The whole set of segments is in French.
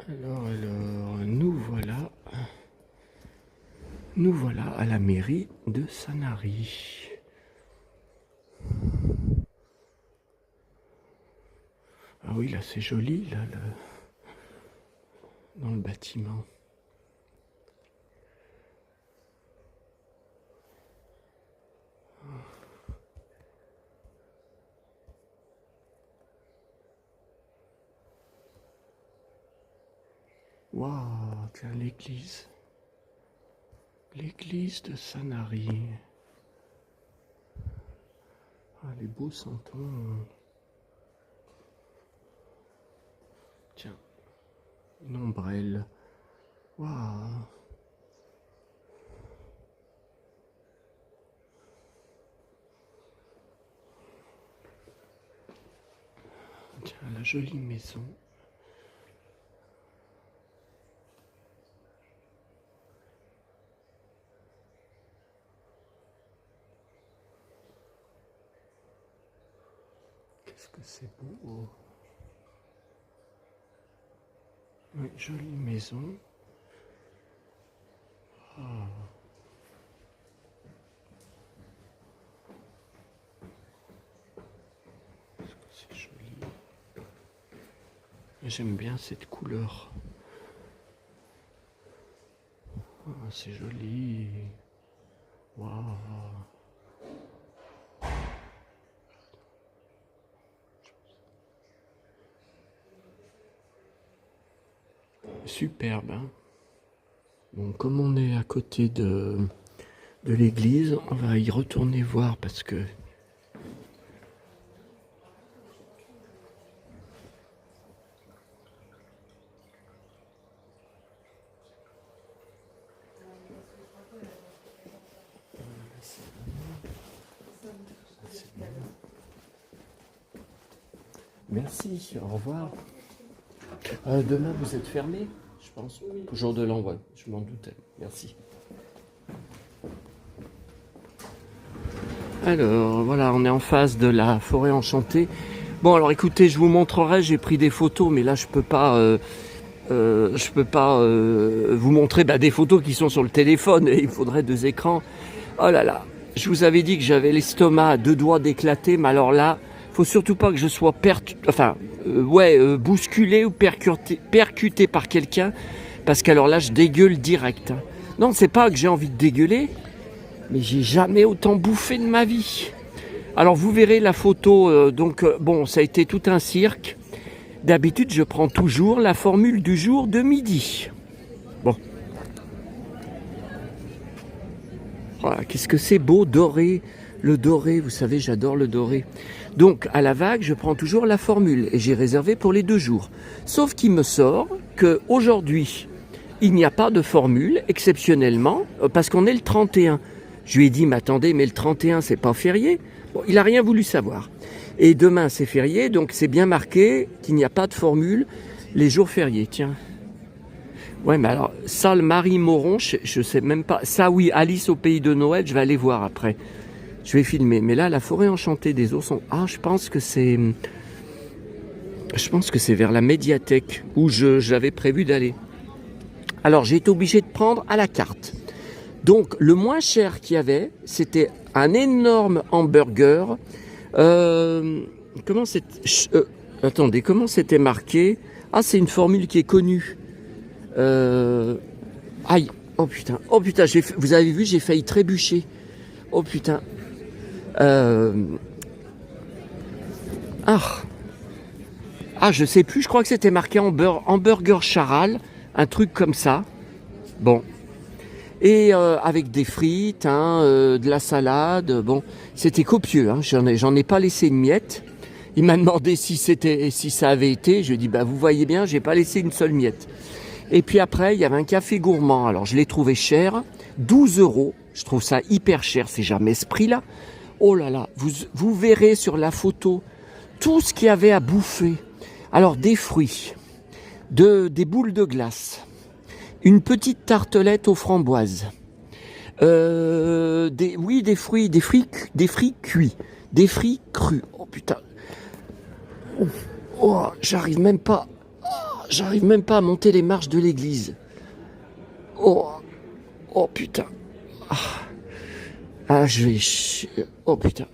Alors, nous voilà à la mairie de Sanary. Ah oui, là c'est joli, là, dans le bâtiment. Waouh, tiens, l'église. L'église de Sanary. Ah, les beaux santons. Tiens, une ombrelle. Waouh. Tiens, la jolie maison. Qu'est-ce que c'est beau. Oui, jolie maison. Ah. C'est joli. J'aime bien cette couleur. Ah, c'est joli. Waouh. Superbe, hein. Bon, comme on est à côté de l'église, on va y retourner voir parce que merci, au revoir. Demain, vous êtes fermé, je pense. Jour de l'an, ouais, je m'en doutais. Merci. Alors, voilà, on est en face de la forêt enchantée. Bon, alors écoutez, je vous montrerai, j'ai pris des photos, mais là, je peux pas vous montrer des photos qui sont sur le téléphone, et il faudrait 2 écrans. Oh là là, je vous avais dit que j'avais l'estomac à 2 doigts d'éclater, mais alors là, faut surtout pas que je sois bousculé ou percuté par quelqu'un, parce qu'alors là je dégueule direct. Non, c'est pas que j'ai envie de dégueuler, mais j'ai jamais autant bouffé de ma vie. Alors vous verrez la photo, bon, ça a été tout un cirque. D'habitude je prends toujours la formule du jour de midi. Bon. Voilà, qu'est-ce que c'est beau, doré. Le doré, vous savez, j'adore le doré. Donc, à la vague, je prends toujours la formule et j'ai réservé pour les 2 jours. Sauf qu'il me sort qu'aujourd'hui, il n'y a pas de formule, exceptionnellement, parce qu'on est le 31. Je lui ai dit, mais attendez, mais le 31, c'est pas férié. Bon, il n'a rien voulu savoir. Et demain, c'est férié, donc c'est bien marqué qu'il n'y a pas de formule les jours fériés. Tiens. Ouais, mais alors, ça, le Marie Moron, je sais même pas. Ça, oui, Alice au pays de Noël, je vais aller voir après. Je vais filmer. Mais là, la forêt enchantée des Oursons. Ah, je pense que c'est vers la médiathèque où j'avais prévu d'aller. Alors, j'ai été obligé de prendre à la carte. Donc, le moins cher qu'il y avait, c'était un énorme hamburger. Attendez, comment c'était marqué? Ah, c'est une formule qui est connue. Aïe, oh putain, vous avez vu, j'ai failli trébucher. Oh putain. Je sais plus, je crois que c'était marqué hamburger charal, un truc comme ça. Bon. Et avec des frites, de la salade, bon, c'était copieux, hein, j'en ai pas laissé une miette. Il m'a demandé si ça avait été, je lui ai dit, vous voyez bien, j'ai pas laissé une seule miette. Et puis après, il y avait un café gourmand. Alors, je l'ai trouvé cher, 12 €. Je trouve ça hyper cher, c'est jamais ce prix-là. Oh là là, vous verrez sur la photo tout ce qu'il y avait à bouffer. Alors, des fruits, des boules de glace, une petite tartelette aux framboises, des fruits cuits, des fruits crus. Oh putain, j'arrive même pas. J'arrive même pas à monter les marches de l'église. Oh, oh putain. Je vais... Oh putain.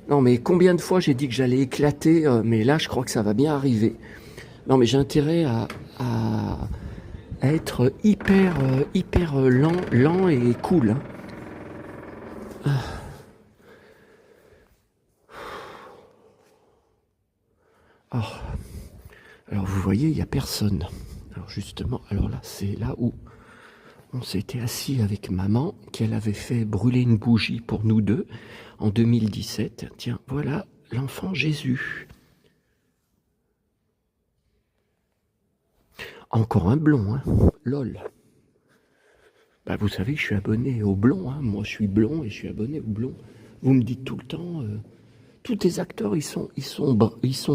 Non mais combien de fois j'ai dit que j'allais éclater, mais là je crois que ça va bien arriver. Non mais j'ai intérêt à être hyper lent et cool. Hein. Oh. Alors vous voyez, il n'y a personne. Alors justement, alors là, c'est là où on s'était assis avec maman, qu'elle avait fait brûler une bougie pour nous deux en 2017. Tiens, voilà l'enfant Jésus. Encore un blond, hein. Lol. Bah vous savez que je suis abonné au blond, hein. Moi je suis blond et je suis abonné au blond. Vous me dites tout le temps, tous les acteurs ils sont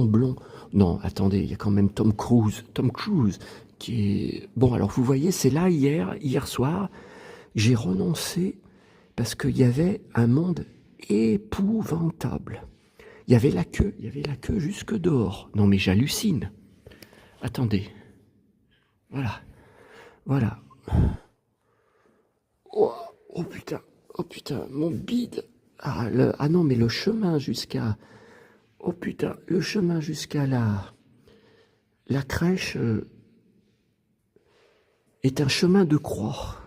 blonds. Non, attendez, il y a quand même Tom Cruise qui est... Bon alors vous voyez, c'est là hier soir, j'ai renoncé parce qu'il y avait un monde épouvantable. Il y avait la queue jusque dehors. Non mais j'hallucine. Attendez. Voilà. Oh putain, mon bide. Ah non, mais le chemin jusqu'à... Oh putain, le chemin jusqu'à la crèche est un chemin de croix.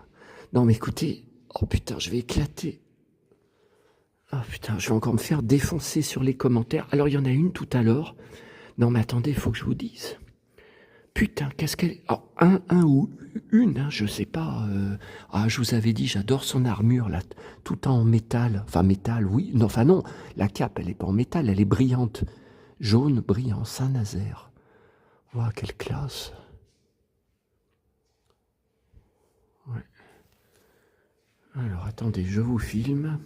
Non mais écoutez, oh putain, je vais éclater. Oh putain, je vais encore me faire défoncer sur les commentaires. Alors il y en a une tout à l'heure. Non mais attendez, il faut que je vous dise. Putain, qu'est-ce qu'elle... Oh, un ou une, hein, je sais pas. Je vous avais dit, j'adore son armure, là, tout en métal. Enfin, métal, oui. Non, enfin non, la cape, elle est pas en métal, elle est brillante. Jaune, brillant, Saint-Nazaire. Waouh, quelle classe. Ouais. Alors, attendez, je vous filme.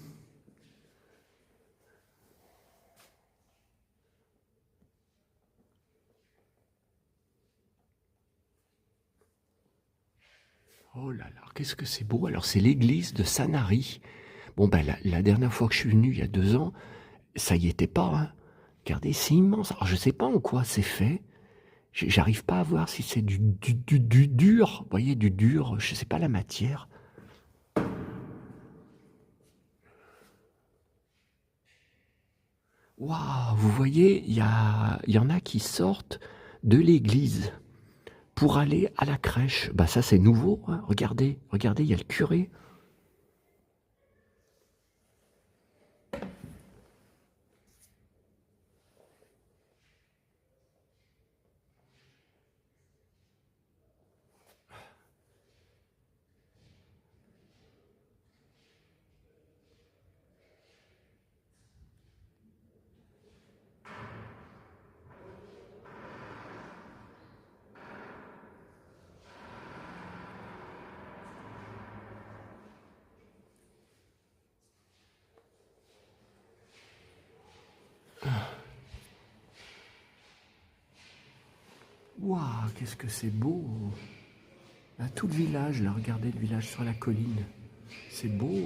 Oh là là, qu'est-ce que c'est beau. Alors, c'est l'église de Sanary. Bon, ben, la dernière fois que je suis venu, il y a 2 ans, ça y était pas, hein. Regardez, c'est immense. Alors, je sais pas en quoi c'est fait. J'arrive pas à voir si c'est du dur. Vous voyez, du dur, je sais pas la matière. Waouh, vous voyez, il y en a qui sortent de l'église pour aller à la crèche. Bah ça c'est nouveau, hein. Regardez, il y a le curé. Waouh, qu'est-ce que c'est beau. Là, tout le village, là, regardez le village sur la colline. C'est beau.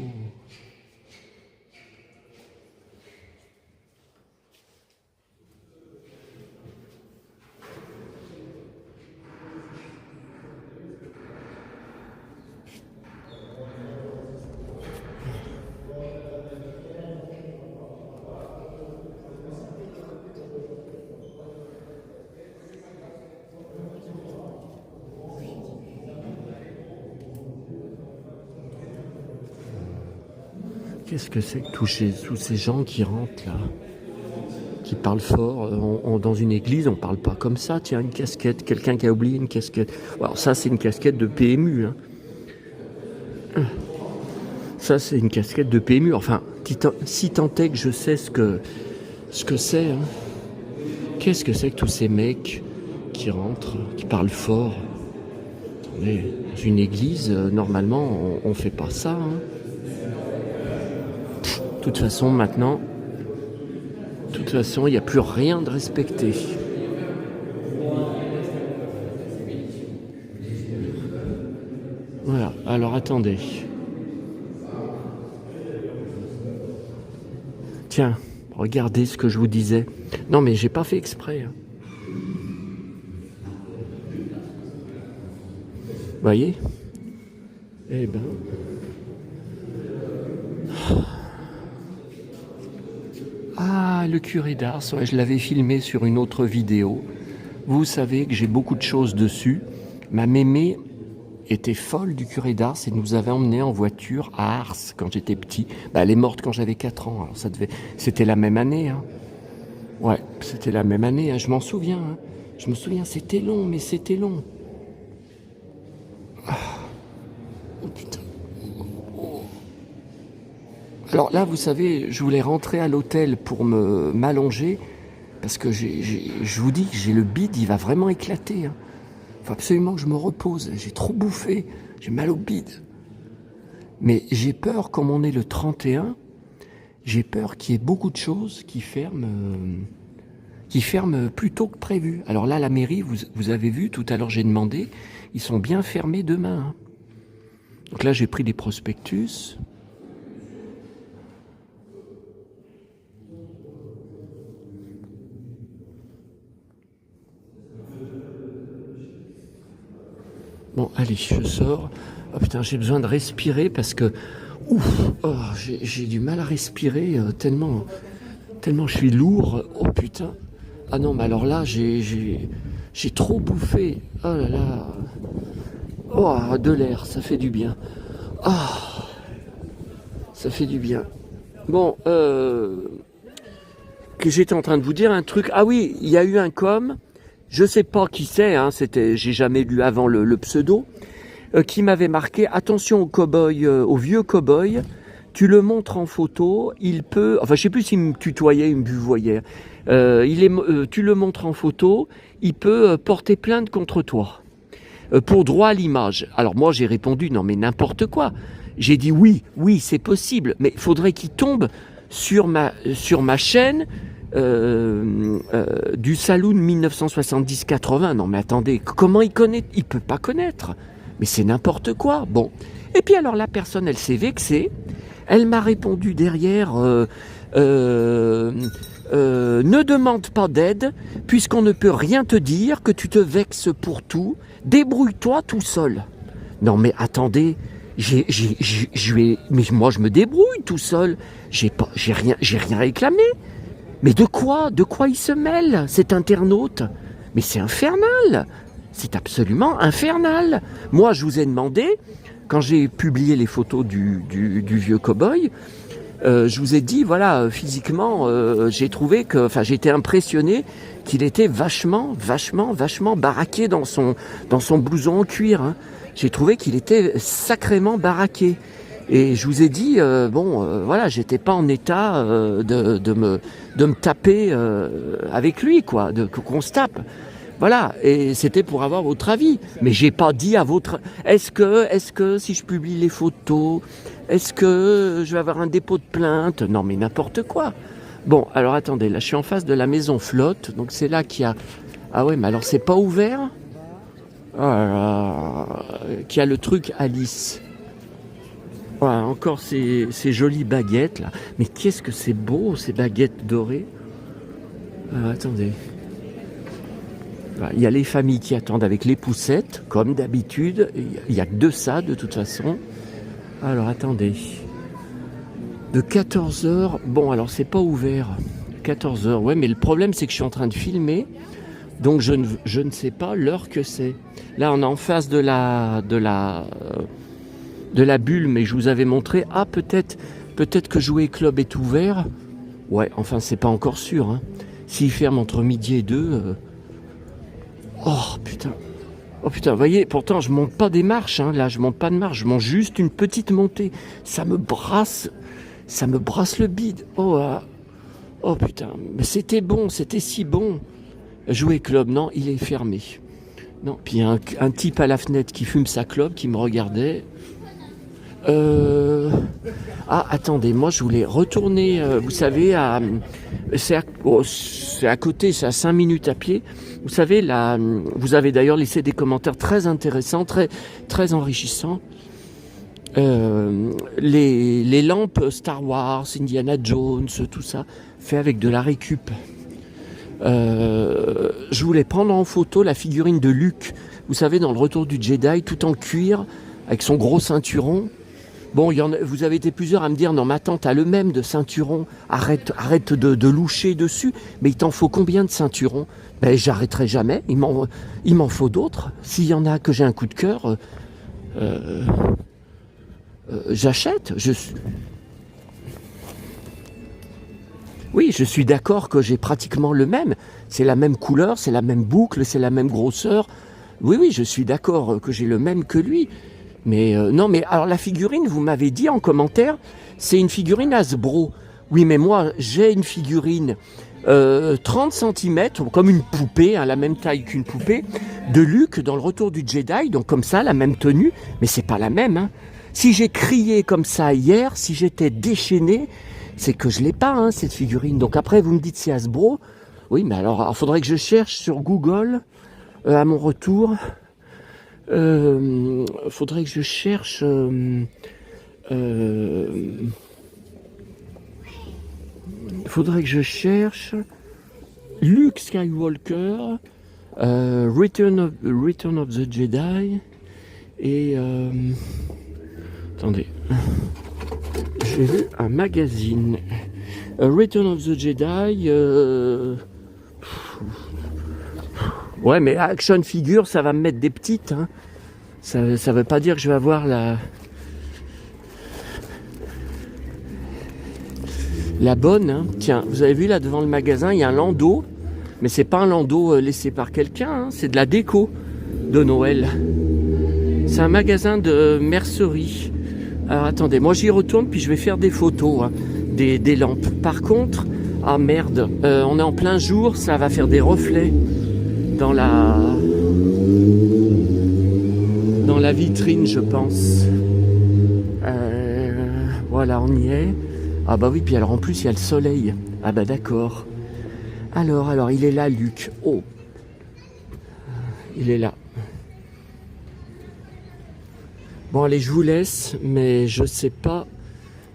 Qu'est-ce que c'est que tous ces gens qui rentrent là, qui parlent fort dans une église, on parle pas comme ça. Tiens, une casquette, quelqu'un qui a oublié une casquette. Alors ça, c'est une casquette de PMU. Hein. Ça, c'est une casquette de PMU. Enfin, si tant est que je sais ce que c'est. Hein. Qu'est-ce que c'est que tous ces mecs qui rentrent, qui parlent fort? Attendez, dans une église, normalement, on fait pas ça. Hein. De toute façon, maintenant, il n'y a plus rien de respecté. Voilà, alors attendez. Tiens, regardez ce que je vous disais. Non mais j'ai pas fait exprès. Hein. voyez? Eh ben... Ah, le curé d'Ars, ouais, je l'avais filmé sur une autre vidéo. Vous savez que j'ai beaucoup de choses dessus. Ma mémé était folle du curé d'Ars et nous avait emmenés en voiture à Ars quand j'étais petit. Bah, elle est morte quand j'avais 4 ans, alors c'était la même année. Hein. Ouais, c'était la même année, hein. Je m'en souviens. Hein. Je me souviens, c'était long, mais c'était long. Ah. Oh putain. Alors là, vous savez, je voulais rentrer à l'hôtel pour m'allonger parce que je vous dis, j'ai le bide, il va vraiment éclater. Hein. Faut absolument que je me repose. J'ai trop bouffé, j'ai mal au bide. Mais j'ai peur, comme on est le 31, j'ai peur qu'il y ait beaucoup de choses qui ferment plus tôt que prévu. Alors là, la mairie, vous avez vu, tout à l'heure j'ai demandé, ils sont bien fermés demain. Hein. Donc là, j'ai pris des prospectus. Bon, allez, je sors. Oh putain, j'ai besoin de respirer parce que... Ouf, oh, j'ai du mal à respirer tellement je suis lourd. Oh putain. Ah non, mais alors là, j'ai trop bouffé. Oh là là. Oh, de l'air, ça fait du bien. Ah, ça fait du bien. Bon, que j'étais en train de vous dire un truc. Ah oui, il y a eu un com'. Je sais pas qui c'est, hein, j'ai jamais lu avant le pseudo, qui m'avait marqué, attention au cow-boy, au vieux cow-boy, tu le montres en photo, il peut, enfin je sais plus s'il me tutoyait, il me buvoyait, tu le montres en photo, il peut porter plainte contre toi, pour droit à l'image. Alors moi j'ai répondu, non mais n'importe quoi, j'ai dit oui, c'est possible, mais il faudrait qu'il tombe sur ma chaîne, du Saloon 1970-80. Non mais attendez, comment il connaît? Il peut pas connaître. Mais c'est n'importe quoi. Bon. Et puis alors la personne, elle s'est vexée. Elle m'a répondu derrière, ne demande pas d'aide, puisqu'on ne peut rien te dire, que tu te vexes pour tout. Débrouille-toi tout seul. Non mais attendez, mais moi je me débrouille tout seul. J'ai rien réclamé. Mais de quoi il se mêle, cet internaute? Mais c'est infernal. C'est absolument infernal. Moi, je vous ai demandé, quand j'ai publié les photos du vieux cow-boy, je vous ai dit, voilà, physiquement, j'ai trouvé que, enfin, j'ai été impressionné qu'il était vachement baraqué dans son blouson en cuir. Hein. J'ai trouvé qu'il était sacrément baraqué. Et je vous ai dit, voilà, j'étais pas en état de me taper avec lui, quoi, qu'on se tape. Voilà, et c'était pour avoir votre avis. Mais j'ai pas dit à votre... Est-ce que si je publie les photos, est-ce que je vais avoir un dépôt de plainte? Non, mais n'importe quoi. Bon, alors attendez, là je suis en face de la maison Flotte, donc c'est là qu'il y a... Ah ouais, mais alors c'est pas ouvert? Oh là là, qu'il y a le truc Alice. Voilà, encore ces jolies baguettes là. Mais qu'est-ce que c'est beau ces baguettes dorées. Attendez. Voilà, il y a les familles qui attendent avec les poussettes, comme d'habitude. Il n'y a que de ça de toute façon. Alors attendez. De 14h. Bon alors c'est pas ouvert. 14h, ouais, mais le problème c'est que je suis en train de filmer. Donc je ne sais pas l'heure que c'est. Là on est en face de la bulle, mais je vous avais montré. Ah, peut-être que Jouet Club est ouvert. Ouais, enfin, c'est pas encore sûr. Hein. S'il ferme entre midi et 2... Oh, putain. Oh, putain, vous voyez, pourtant, je monte pas des marches. Hein. Là, je monte pas de marche. Je monte juste une petite montée. Ça me brasse le bide. Oh, oh putain. Mais c'était bon, c'était si bon. Jouet Club, non, il est fermé. Non, puis il y a un type à la fenêtre qui fume sa clope, qui me regardait... Ah, attendez, moi je voulais retourner, vous savez, c'est à côté, c'est à 5 minutes à pied. Vous savez, là, vous avez d'ailleurs laissé des commentaires très intéressants, très enrichissants. Les lampes Star Wars, Indiana Jones, tout ça, fait avec de la récup. Je voulais prendre en photo la figurine de Luke, Vous savez, dans le Retour du Jedi, tout en cuir, avec son gros ceinturon. Bon, vous avez été plusieurs à me dire, non mais attends, t'as le même de ceinturon, arrête de loucher dessus, mais il t'en faut combien de ceinturons? Ben j'arrêterai jamais, il m'en faut d'autres. S'il y en a que j'ai un coup de cœur, j'achète. Oui, je suis d'accord que j'ai pratiquement le même. C'est la même couleur, c'est la même boucle, c'est la même grosseur. Oui, je suis d'accord que j'ai le même que lui. Mais non, mais alors la figurine, vous m'avez dit en commentaire, c'est une figurine Hasbro. Oui, mais moi, j'ai une figurine 30 cm, comme une poupée, hein, la même taille qu'une poupée, de Luke dans le Retour du Jedi, donc comme ça, la même tenue, mais c'est pas la même. Hein. Si j'ai crié comme ça hier, si j'étais déchaîné, c'est que je l'ai pas, hein, cette figurine. Donc après, vous me dites c'est Hasbro. Oui, mais alors, il faudrait que je cherche sur Google à mon retour. Faudrait que je cherche Luke Skywalker, Return of the Jedi et attendez, j'ai vu un magazine Return of the Jedi. Ouais, mais action figure, ça va me mettre des petites. Hein. Ça veut pas dire que je vais avoir la bonne. Hein. Tiens, vous avez vu là devant le magasin, il y a un landau. Mais c'est pas un landau laissé par quelqu'un. Hein. C'est de la déco de Noël. C'est un magasin de mercerie. Alors attendez, moi j'y retourne puis je vais faire des photos hein, des lampes. Par contre, ah merde, on est en plein jour, ça va faire des reflets dans la vitrine, je pense. Voilà, on y est. Ah bah oui, puis alors en plus il y a le soleil. Ah bah d'accord. Alors, il est là, Luc. Oh, il est là. Bon, allez, je vous laisse, mais je sais pas.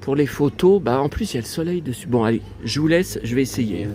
Pour les photos, bah en plus il y a le soleil dessus. Bon, allez, je vous laisse, je vais essayer.